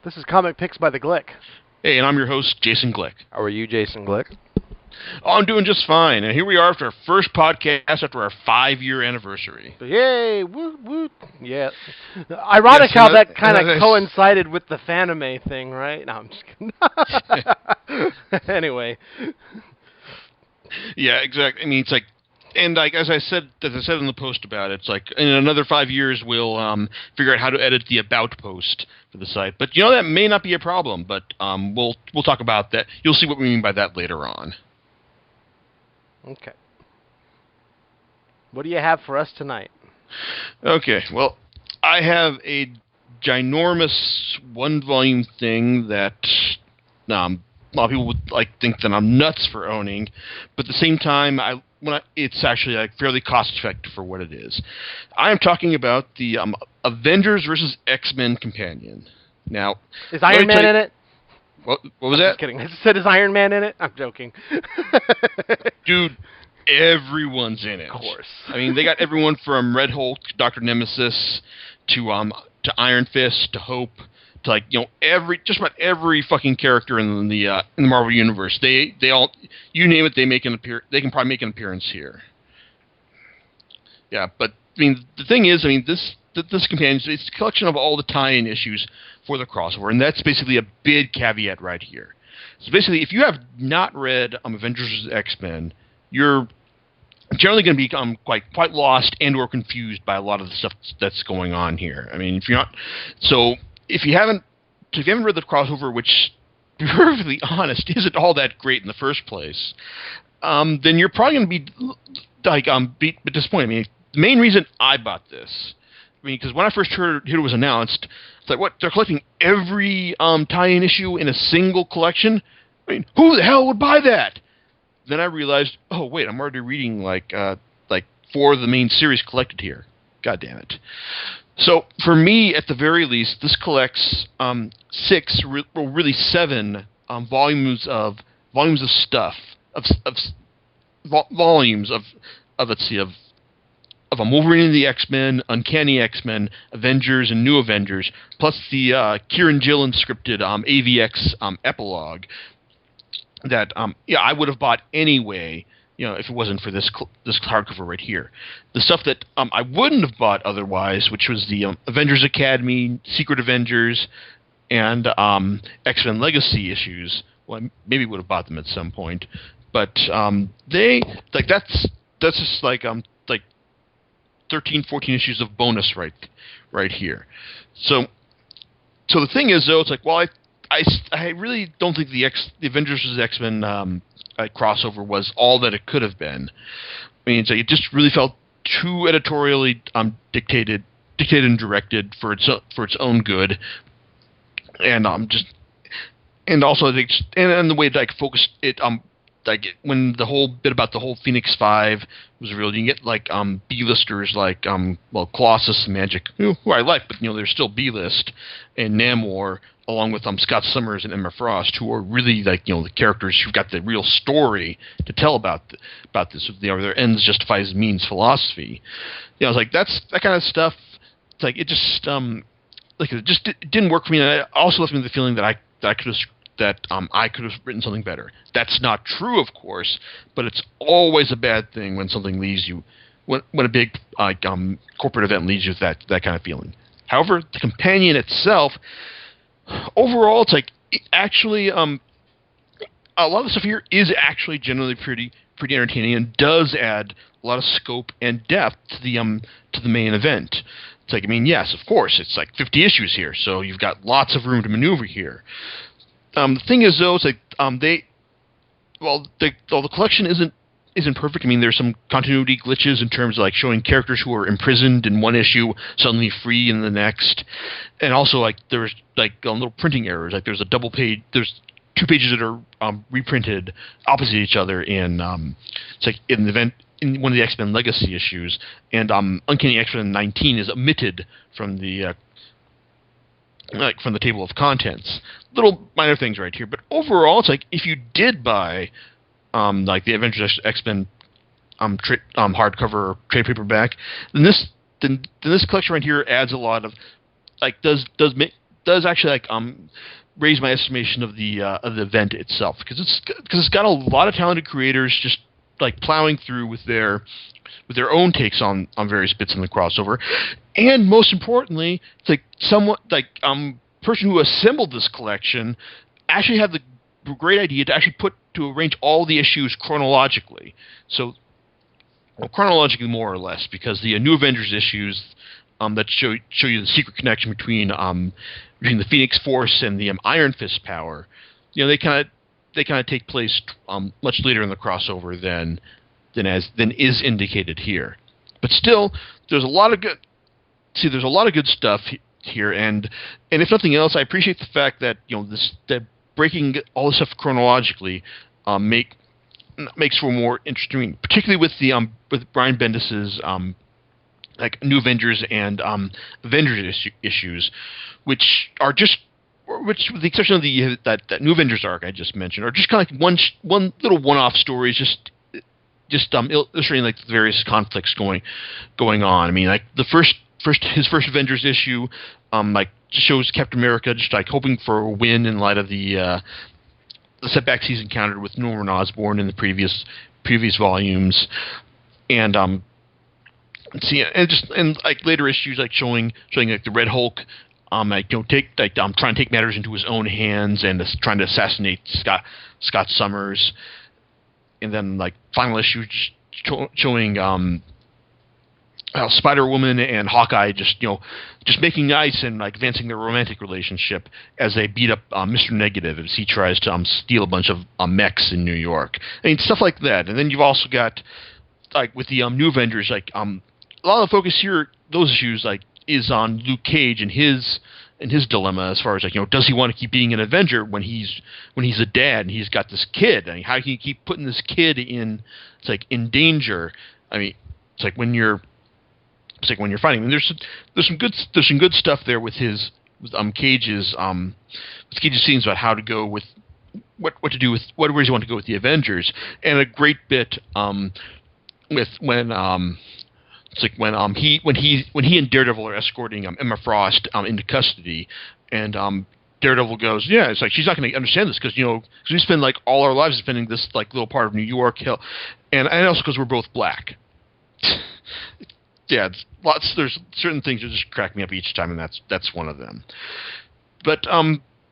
This is Comic Picks by the Glick. Hey, and I'm your host, Jason Glick. How are you, Jason Glick? Oh, I'm doing just fine. And here we are after our first podcast after our 5-year anniversary. Yay! Woo, woo. Yeah. Ironic how that kind of coincided with the Fanime thing, right? No, I'm just kidding. Anyway. Yeah, exactly. I mean, it's like, and like as I said in the post about it, it's like in another 5 years we'll figure out how to edit the about post for the site. But you know that may not be a problem. But we'll talk about that. You'll see what we mean by that later on. Okay. What do you have for us tonight? Okay. Well, I have a ginormous 1-volume thing that a lot of people would think that I'm nuts for owning, but at the same time, it's actually fairly cost effective for what it is. I am talking about the Avengers versus X-Men Companion. Now, is Iron Man in it? What was that? Just kidding. I said, is Iron Man in it? I'm joking. Dude, everyone's in it. Of course. I mean, they got everyone from Red Hulk, Dr. Nemesis, to Iron Fist, to Hope, to just about every fucking character in the Marvel universe. They all, you name it, they can probably make an appearance here. Yeah, but I mean, the thing is, this companion, it's a collection of all the tie-in issues for the crossover, and that's basically a big caveat right here. So basically, if you have not read Avengers vs. X-Men, you're generally going to become quite lost and or confused by a lot of the stuff that's going on here. I mean, if you haven't read the crossover, which, to be perfectly honest, isn't all that great in the first place, then you're probably going to be disappointed. I mean, the main reason I bought this, because when I first heard it was announced, it's like, what, they're collecting every tie-in issue in a single collection? I mean, who the hell would buy that? Then I realized, oh wait, I'm already reading 4 of the main series collected here. God damn it. So for me, at the very least, this collects 7 volumes of stuff of a Wolverine and the X-Men, Uncanny X-Men, Avengers, and New Avengers, plus the Kieron Gillen scripted AVX epilogue that I would have bought anyway, if it wasn't for this hardcover right here. The stuff that I wouldn't have bought otherwise, which was the Avengers Academy, Secret Avengers, and X-Men Legacy issues. Well, I maybe would have bought them at some point, but that's just 13, 14 issues of bonus right here. So the thing is, though, it's like, well, I really don't think the Avengers vs. X-Men crossover was all that it could have been. I mean, it just really felt too editorially dictated and directed for its own good, and also I think and the way it whole when the whole bit about the whole Phoenix Five was revealed, you can get B-listers Colossus and Magic, who I like, but they're still B-list, and Namor, along with Scott Summers and Emma Frost, who are really the characters who've got the real story to tell about this. Their ends justifies means philosophy. It's that kind of stuff. It's it just it didn't work for me, and it also left me with the feeling that I could have written something better. That's not true, of course, but it's always a bad thing when something leaves you, when a big corporate event leaves you with that kind of feeling. However, the companion itself, overall, actually a lot of the stuff here is actually generally pretty entertaining and does add a lot of scope and depth to the main event. It's yes, of course, it's 50 issues here, so you've got lots of room to maneuver here. The thing is, though, it's the collection isn't perfect. I mean, there's some continuity glitches in terms of showing characters who are imprisoned in one issue suddenly free in the next, and also there's little printing errors. There's a double page. There's 2 pages that are reprinted opposite each other in in the event in one of the X-Men Legacy issues, and Uncanny X-Men 19 is omitted from the from the table of contents. Little minor things right here, but overall, it's if you did buy the Avengers X-Men hardcover or trade paperback, then this collection right here adds a lot of does does actually raise my estimation of the event itself, because it's got a lot of talented creators just like plowing through with their own takes on various bits in the crossover, and most importantly, it's like someone like person who assembled this collection actually had the great idea to arrange all the issues chronologically. So, well, chronologically more or less, because the New Avengers issues that show you the secret connection between the Phoenix Force and the Iron Fist power, they kind of take place much later in the crossover than is indicated here. But still, there's a lot of good stuff here, and if nothing else, I appreciate the fact that that breaking all this stuff chronologically makes for more interesting, particularly with Brian Bendis's like New Avengers and Avengers issues, which with the exception of that New Avengers arc I just mentioned, are just kind of like one little one-off stories, just illustrating like the various conflicts going on. I mean, like his first Avengers issue, like just shows Captain America just like hoping for a win in light of the setbacks he's encountered with Norman Osborn in the previous volumes, and like later issues like showing like the Red Hulk trying to take matters into his own hands and trying to assassinate Scott Summers, and then like final issues showing how Spider-Woman and Hawkeye just making nice and like advancing their romantic relationship as they beat up Mr. Negative as he tries to steal a bunch of mechs in New York. I mean, stuff like that. And then you've also got like with the New Avengers, like a lot of the focus here, those issues like is on Luke Cage and his dilemma as far as like does he want to keep being an Avenger when he's a dad and he's got this kid? I mean, how can you keep putting this kid in danger? I mean, it's like when you're fighting. I mean, there's some good stuff there with Cage's scenes about how to go with what to do with where does he want to go with the Avengers, and a great bit with when he and Daredevil are escorting Emma Frost into custody, and Daredevil goes, yeah, it's like she's not going to understand this because we spend like all our lives defending this like little part of New York, and also because we're both black. Yeah, there's certain things that just crack me up each time, and that's one of them. But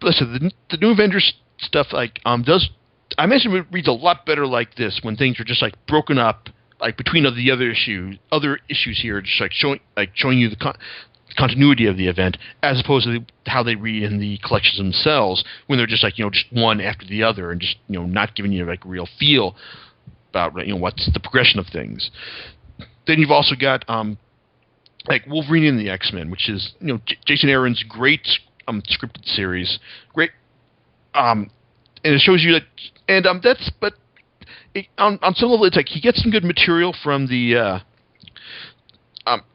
listen, the New Avengers stuff I mentioned it reads a lot better like this when things are just like broken up like between the other issues here, just like showing you the continuity of the event as opposed to how they read in the collections themselves when they're just like just one after the other and just not giving you like a real feel about what's the progression of things. Then you've also got like Wolverine and the X-Men, which is Jason Aaron's great scripted series, great, and it shows you that, and on some level it's like he gets some good material from the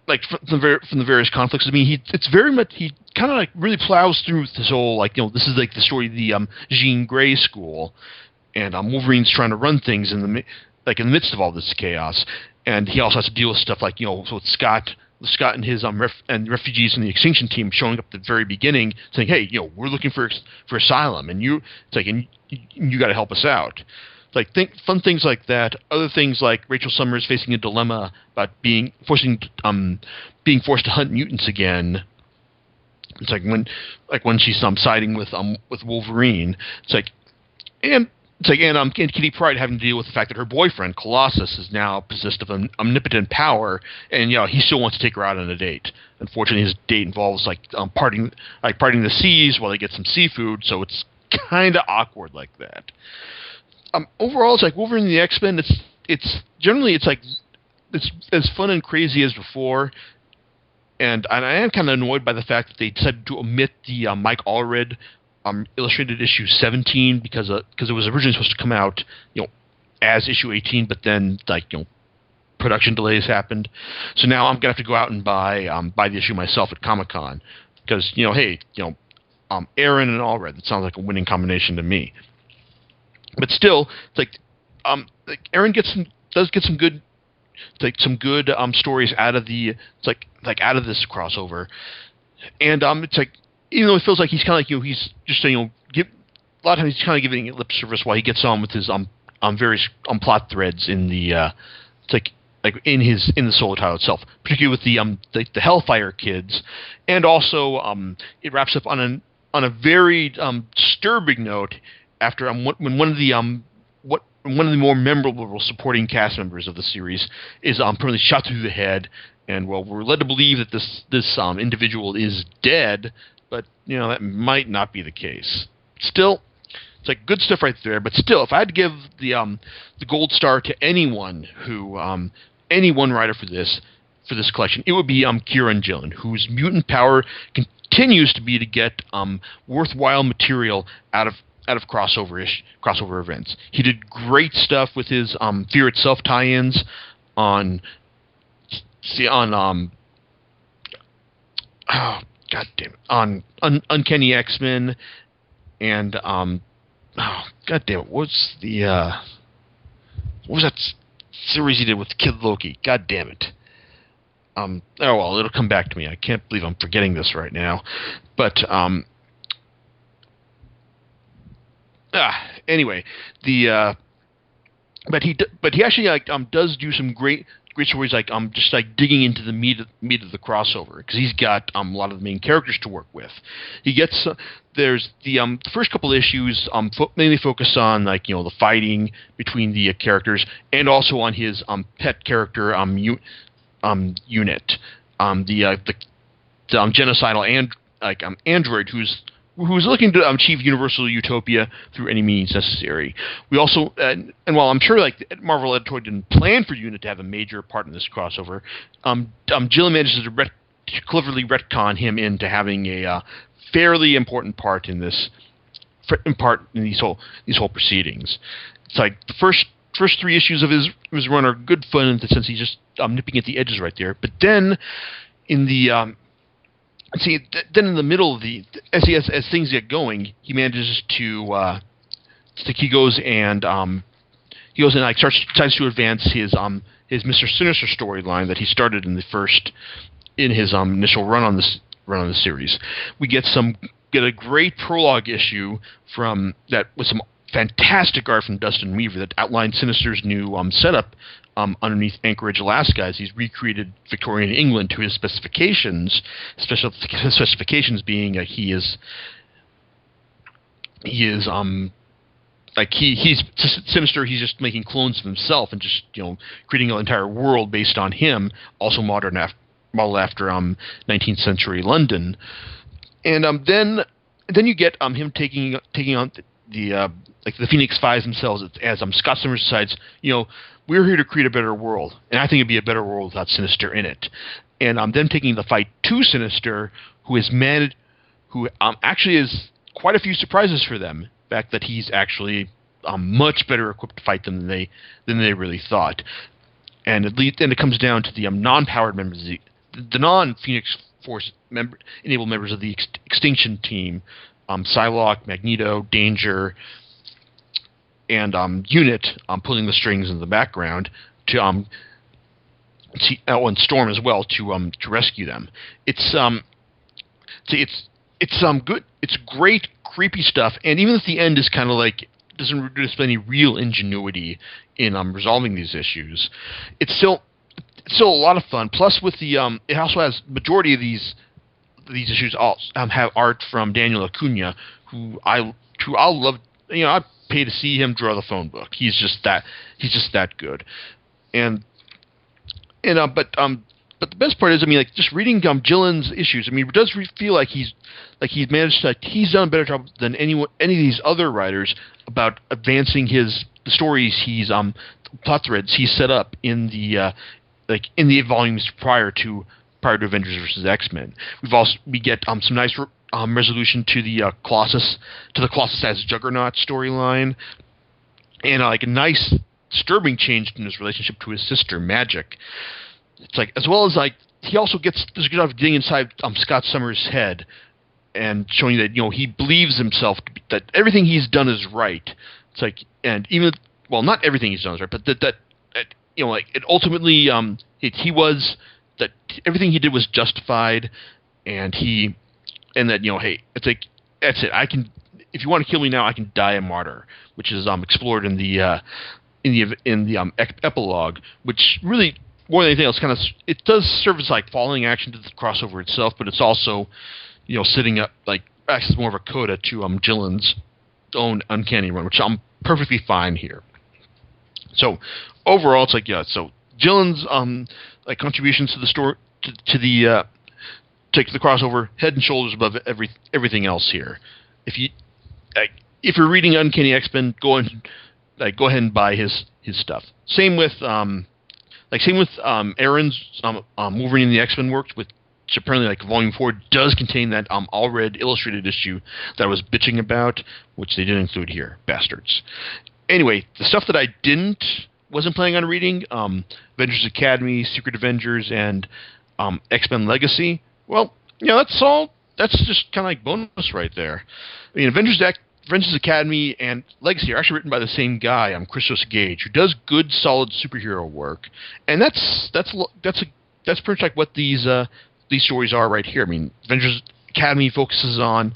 like from the various conflicts. I mean, it's very much he kind of like really plows through this whole like this is like the story of the Jean Grey school, and Wolverine's trying to run things in the midst of all this chaos. And he also has to deal with stuff like, with Scott and his and refugees from the Extinction Team showing up at the very beginning, saying, "Hey, we're looking for asylum, and you got to help us out." Like fun things like that. Other things like Rachel Summers facing a dilemma about being forced to hunt mutants again. It's like when she's siding with Wolverine. And Kitty Pryde having to deal with the fact that her boyfriend Colossus is now possessed of an omnipotent power, and he still wants to take her out on a date. Unfortunately, his date involves parting the seas while they get some seafood, so it's kind of awkward like that. Overall, it's like Wolverine and the X-Men. It's generally it's as fun and crazy as before, and I am kind of annoyed by the fact that they decided to omit the Mike Allred illustrated issue 17 because it was originally supposed to come out as issue 18, but then production delays happened, so now I'm gonna have to go out and buy the issue myself at Comic-Con because Aaron and Allred, that sounds like a winning combination to me. But still, it's like Aaron does get some good stories out of the out of this crossover, and it's like even though it feels like he's kind of like he's just a lot of times he's kind of giving it lip service while he gets on with his various plot threads in the it's like in the solo title itself, particularly with the Hellfire kids, and also it wraps up on a very disturbing note after when one of the more memorable supporting cast members of the series is permanently shot through the head, and we're led to believe that this individual is dead, but that might not be the case. Still, it's like good stuff right there. But still, if I had to give the gold star to anyone who any one writer for this collection, it would be Kieron Gillen, whose mutant power continues to be to get worthwhile material out of crossover events. He did great stuff with his Fear Itself tie-ins on Uncanny X-Men, and god damn it, what was that series he did with Kid Loki? God damn it. Oh well, it'll come back to me. I can't believe I'm forgetting this right now. But anyway, but he actually does do some great stories, just digging into the meat of the crossover, because he's got a lot of the main characters to work with. He gets there's the first couple issues mainly focus on the fighting between the characters, and also on his pet character unit, the genocidal android who's looking to achieve universal utopia through any means necessary. We also, and while I'm sure Marvel Editorial didn't plan for Unit to have a major part in this crossover, Gillen manages to cleverly retcon him into having a fairly important part in these whole proceedings. It's like the first three issues of his run are good fun in the sense he's just nipping at the edges right there, but then in the then in the middle of as things get going, he manages to he goes and tries to advance his Mr. Sinister storyline that he started in his initial run on the series. We get a great prologue issue with some fantastic art from Dustin Weaver that outlined Sinister's new setup underneath Anchorage, Alaska, as he's recreated Victorian England to his specifications. Specifications being he's Sinister. He's just making clones of himself and just creating an entire world based on him, also modeled after 19th century London. And then you get him taking on the Phoenix Fives themselves, as Scott Summers decides, we're here to create a better world, and I think it'd be a better world without Sinister in it. And them taking the fight to Sinister, who actually is quite a few surprises for them. The fact that he's actually much better equipped to fight them than they really thought. And it comes down to the non-powered members, the non-Phoenix Force enabled members of the Extinction Team, Psylocke, Magneto, Danger, and Unit pulling the strings in the background and Storm as well to rescue them. It's good. It's great creepy stuff, and even at the end is kind of doesn't display any real ingenuity in resolving these issues. It's still a lot of fun. Plus, with it also has majority of these issues have art from Daniel Acuna, who I'll love. I pay to see him draw the phone book. He's just that good. But the best part is, just reading Gillen's issues. It does feel like he's done a better job than any of these other writers about advancing the stories plot threads he's set up in the volumes prior to Avengers vs. X-Men. We get some nice resolution to the Colossus as Juggernaut storyline, and a nice disturbing change in his relationship to his sister Magic. It's as well as he also does a good job of getting inside Scott Summers' head and showing that he believes himself that everything he's done is right. It's and even not everything he's done is right, but that it ultimately he was that everything he did was justified, and he and that hey, it's like that's it. I can, if you want to kill me now, I can die a martyr, which is explored in the epilogue, which really more than anything else it does serve as like following action to the crossover itself, but it's also sitting up like acts as more of a coda to Gillen's own Uncanny run, which I'm perfectly fine here. So overall, it's like so Gillen's like contributions to the story to the crossover, head and shoulders above everything else here. If you're reading Uncanny X-Men, go ahead and buy his stuff. Same with Aaron's Wolverine and the X-Men works, which apparently like Volume 4 does contain that all-red illustrated issue that I was bitching about, which they didn't include here, bastards. Anyway, the stuff that I wasn't planning on reading, Avengers Academy, Secret Avengers, and X-Men Legacy. Well, that's all. That's just kind of like bonus right there. I mean, Avengers Academy and Legacy are actually written by the same guy, Christos Gage, who does good, solid superhero work, and that's pretty much like what these stories are right here. I mean, Avengers Academy focuses on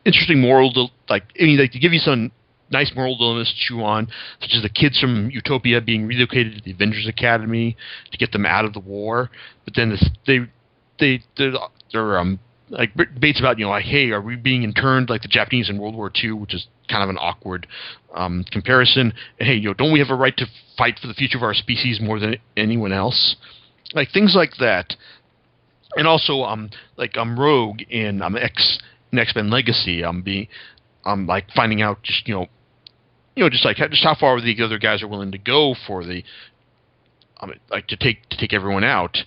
interesting moral, they give you some nice moral dilemmas to chew on, such as the kids from Utopia being relocated to the Avengers Academy to get them out of the war. But then they're like debates about hey, are we being interned like the Japanese in World War II, which is kind of an awkward comparison. And hey, don't we have a right to fight for the future of our species more than anyone else? Like things like that. And also Rogue in X-Men Legacy like finding out just just how far the other guys are willing to go for the to take everyone out.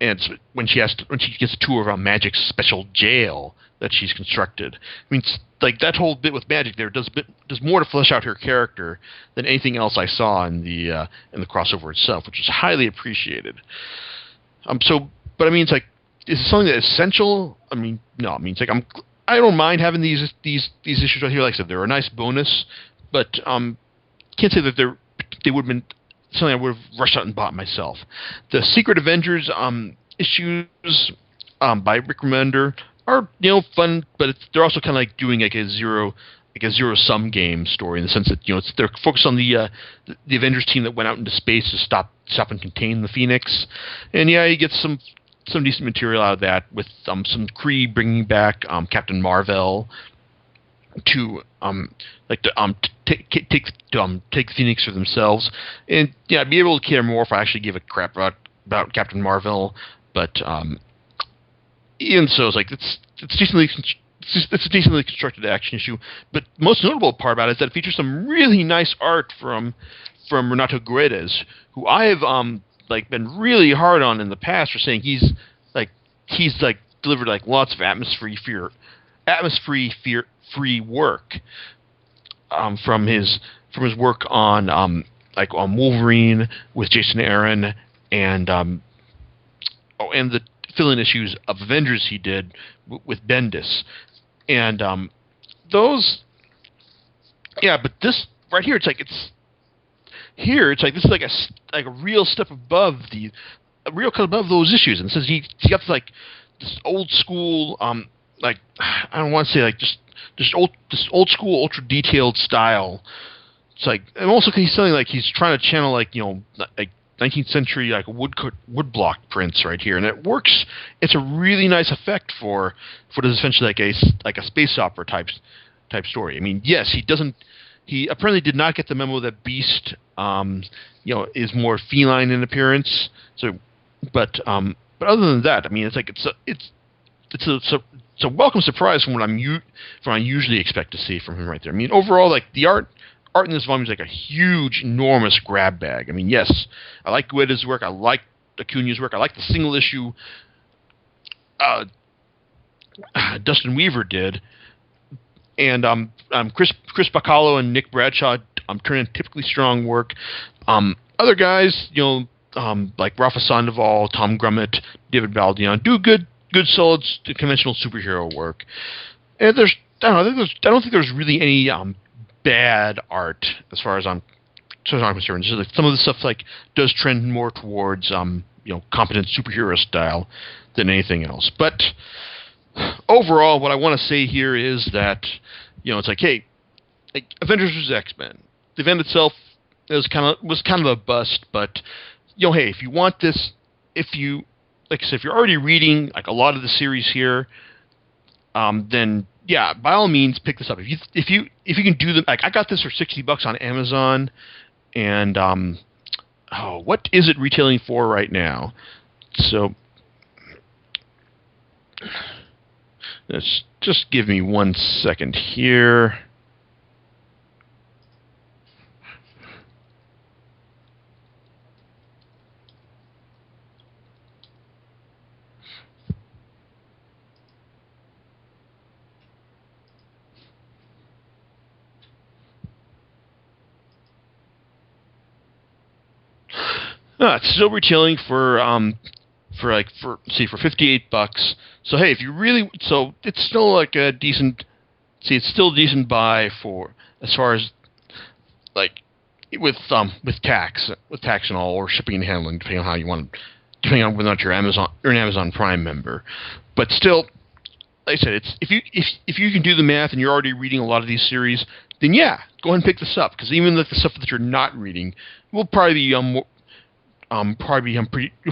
And when she gets a tour of Magic's special jail that she's constructed. I mean, like that whole bit with Magic there does more to flesh out her character than anything else I saw in the crossover itself, which is highly appreciated. But I mean, it's like, is it something that's essential? I mean, no. I mean, it's like I don't mind having these issues right here. Like I said, they're a nice bonus, but can't say that they would have been something I would have rushed out and bought myself. The Secret Avengers issues by Rick Remender are fun, but they're also kind of like doing like a zero-sum game story in the sense that they're focused on the Avengers team that went out into space to stop and contain the Phoenix, and you get some decent material out of that with some Kree bringing back Captain Marvel to take the Phoenix for themselves, and I'd be able to care more if I actually give a crap about Captain Marvel, but even so, it's like it's a decently constructed action issue. But most notable part about it is that it features some really nice art from Renato Guedes, who I have been really hard on in the past for saying he's delivered like lots of atmosphere-free work from his work on Wolverine with Jason Aaron and the fill-in issues of Avengers he did with Bendis, and but this right here, it's like this is like a real step above a real cut above those issues, and says he got this old school I don't want to say this old school ultra detailed style. It's like, and also he's selling he's trying to channel 19th century woodblock prints right here, and it works. It's a really nice effect for what is essentially like a space opera type story. I mean, yes, he apparently did not get the memo that Beast is more feline in appearance. So, but other than that, I mean, it's a welcome surprise from what I usually expect to see from him right there. I mean, overall, the art in this volume is like a huge, enormous grab bag. I mean, yes, I like Guedes' work. I like Acuña's work. I like the single issue Dustin Weaver did. And Chris Bacalo and Nick Bradshaw turn in typically strong work. Other guys, like Rafa Sandoval, Tom Grummett, David Baldeon, do good, solid, conventional superhero work. And I don't think there's really any bad art as far as I'm concerned. Just some of the stuff does trend more towards competent superhero style than anything else. But overall, what I want to say here is that, it's like, hey, like Avengers vs. X-Men. The event itself was kind of a bust, but hey, if you want this, like I said, if you're already reading like a lot of the series here, then yeah, by all means pick this up. If you can do them, like I got this for $60 on Amazon, and what is it retailing for right now? So just give me 1 second here. It's still retailing for $58. So hey, if you really, so it's still like a decent. See, it's still a decent buy for as far as like with tax and all, or shipping and handling, depending on how you want, depending on whether or not you're an Amazon Prime member. But still, like I said, it's if you can do the math and you're already reading a lot of these series, then yeah, go ahead and pick this up, because even the stuff that you're not reading will probably be you'll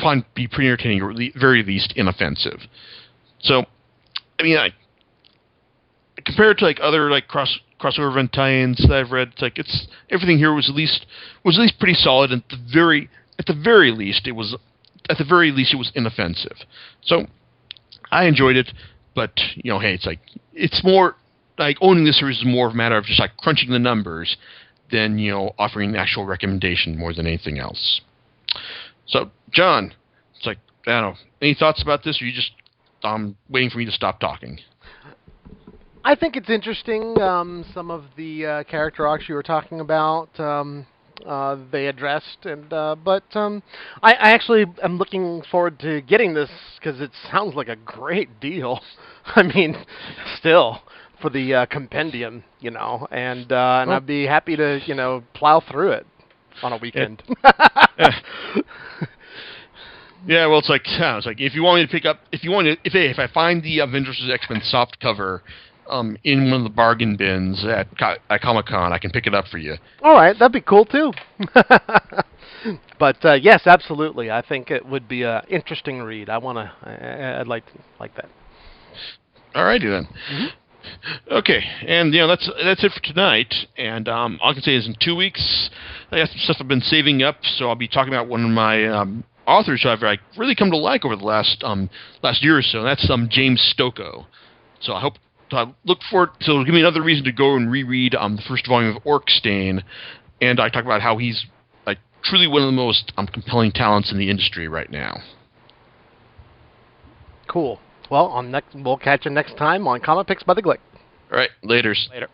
find be pretty entertaining, or at the very least inoffensive. So, I mean, compared to like other like crossover event tie-ins that I've read, it's everything here was at least pretty solid, and at the very least it was inoffensive. So I enjoyed it, but hey, it's more like owning this series is more of a matter of just like crunching the numbers than offering an actual recommendation more than anything else. So, John, it's like, I don't know, any thoughts about this, or are you just waiting for me to stop talking? I think it's interesting, some of the character arcs you were talking about, they addressed, but I actually am looking forward to getting this, because it sounds like a great deal. I mean, still, for the compendium, and I'd be happy to, plow through it on a weekend. Yeah, well, it's like if you want me to pick up, if I find the Avengers vs. X-Men soft cover in one of the bargain bins at Comic-Con, I can pick it up for you. All right, that'd be cool too. But yes, absolutely, I think it would be an interesting read. I'd like that. All righty then. Mm-hmm. Okay, and that's it for tonight. And all I can say is in 2 weeks, I got some stuff I've been saving up, so I'll be talking about one of my authors who I've really come to like over the last year or so. And that's James Stokoe. So I look forward. So it'll give me another reason to go and reread the first volume of Orkstein, and I talk about how he's like truly one of the most compelling talents in the industry right now. Cool. Well, we'll catch you next time on Comic Picks by the Glick. All right, laters. Later.